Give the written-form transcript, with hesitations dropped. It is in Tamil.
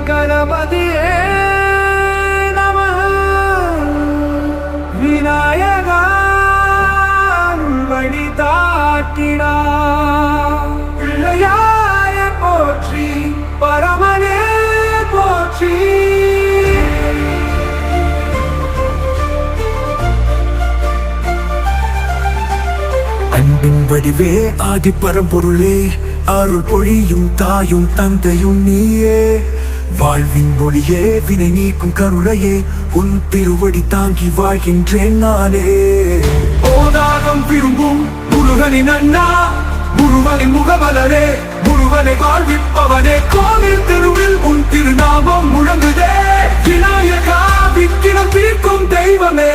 கணபதியே நமः விநாயகா வழி தாட்டினார். பிள்ளையாய போற்றி பரமனே போற்றி. அன்பின் வடிவே ஆதி பரம்பொருளே, அருள் பொழியும் தாயும் தந்தையும் நீயே. வாழ்வின் மொழியே, வினை நீக்கும் கருணையே, உன் திருவடி தாங்கி வாழ்கின்றேன் நானே. ஓதாகம் விரும்பும் முருகனின் அண்ணா, முருகனின் முகமலரே, முருகனை வாழ்விப்பவனே. கோவில் தெருவில் உன் திருநாமம் முழங்குதே, விநாயகா விக்கிரம் தீர்க்கும் தெய்வமே.